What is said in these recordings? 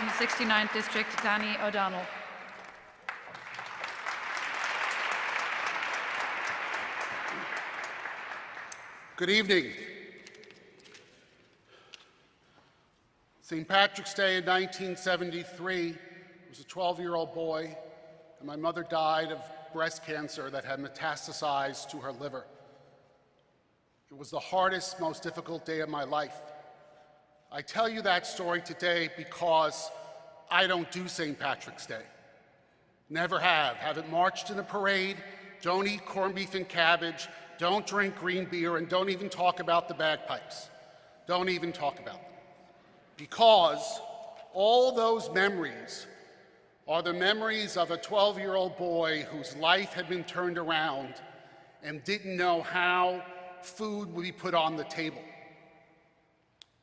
from the 69th District, Danny O'Donnell. Good evening. St. Patrick's Day in 1973, I was a 12-year-old boy, and my mother died of breast cancer that had metastasized to her liver. It was the hardest, most difficult day of my life. I tell you that story today because I don't do St. Patrick's Day. Never have. Haven't marched in a parade, don't eat corned beef and cabbage, don't drink green beer, and don't even talk about the bagpipes. Don't even talk about them. Because all those memories are the memories of a 12-year-old boy whose life had been turned around and didn't know how food would be put on the table.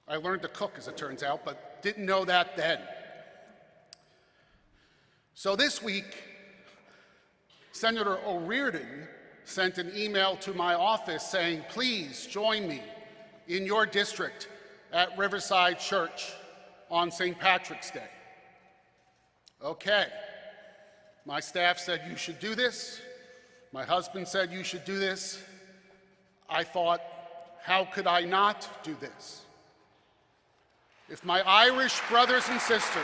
I learned to cook, as it turns out, but didn't know that then. So this week, Senator O'Riordan sent an email to my office saying, please join me in your district at Riverside Church on St. Patrick's Day. Okay. My staff said you should do this. My husband said you should do this. I thought, how could I not do this? If my Irish brothers and sisters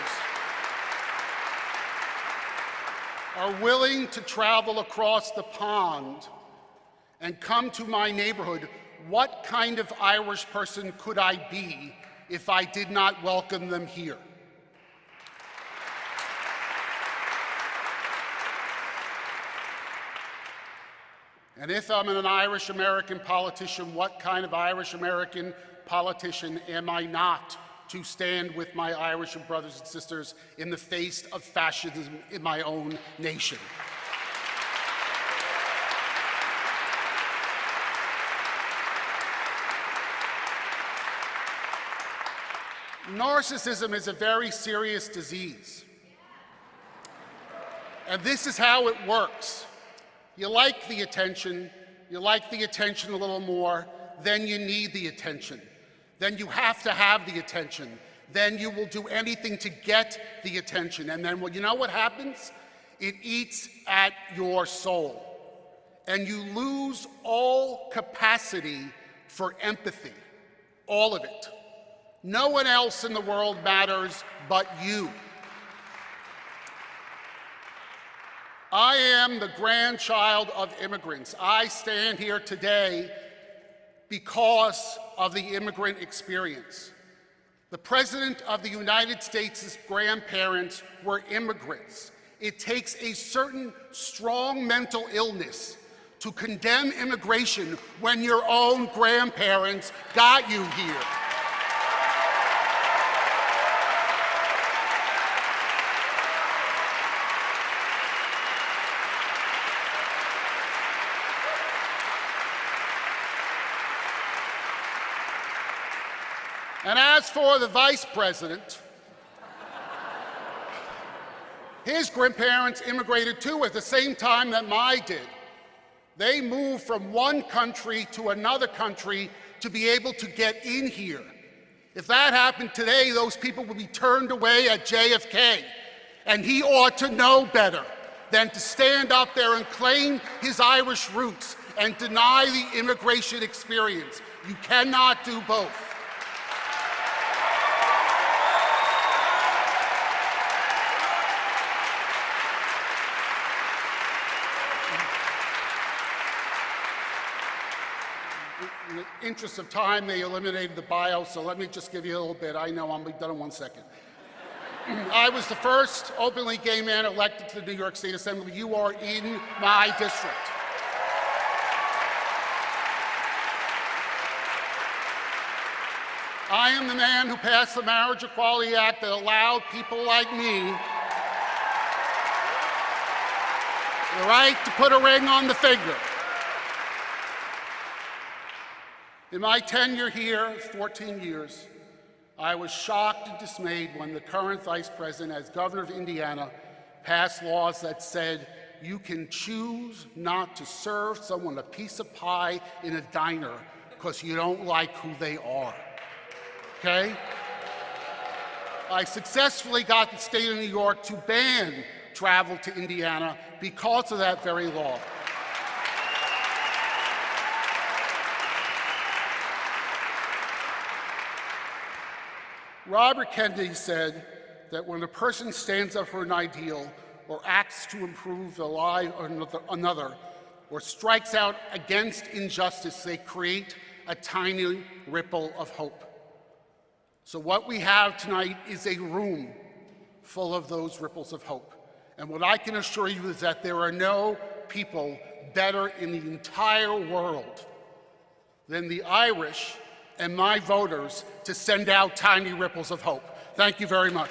are willing to travel across the pond and come to my neighborhood, what kind of Irish person could I be if I did not welcome them here? And if I'm an Irish-American politician, what kind of Irish-American politician am I not to stand with my Irish brothers and sisters in the face of fascism in my own nation? Narcissism is a very serious disease. And this is how it works. You like the attention a little more, then you need the attention. Then you have to have the attention. Then you will do anything to get the attention. And then, well, you know what happens? It eats at your soul. And you lose all capacity for empathy, all of it. No one else in the world matters but you. I am the grandchild of immigrants. I stand here today because of the immigrant experience. The President of the United States' grandparents were immigrants. It takes a certain strong mental illness to condemn immigration when your own grandparents got you here. And as for the Vice President, his grandparents immigrated too at the same time that mine did. They moved from one country to another country to be able to get in here. If that happened today, those people would be turned away at JFK. And he ought to know better than to stand up there and claim his Irish roots and deny the immigration experience. You cannot do both. In the interest of time, they eliminated the bio, so let me just give you a little bit. I know I'll be done in 1 second. I was the first openly gay man elected to the New York State Assembly. You are in my district. I am the man who passed the Marriage Equality Act that allowed people like me the right to put a ring on the finger. In my tenure here, 14 years, I was shocked and dismayed when the current Vice President, as Governor of Indiana, passed laws that said you can choose not to serve someone a piece of pie in a diner because you don't like who they are, okay? I successfully got the state of New York to ban travel to Indiana because of that very law. Robert Kennedy said that when a person stands up for an ideal or acts to improve the life of another or strikes out against injustice, they create a tiny ripple of hope. So what we have tonight is a room full of those ripples of hope. And what I can assure you is that there are no people better in the entire world than the Irish and my voters to send out tiny ripples of hope. Thank you very much.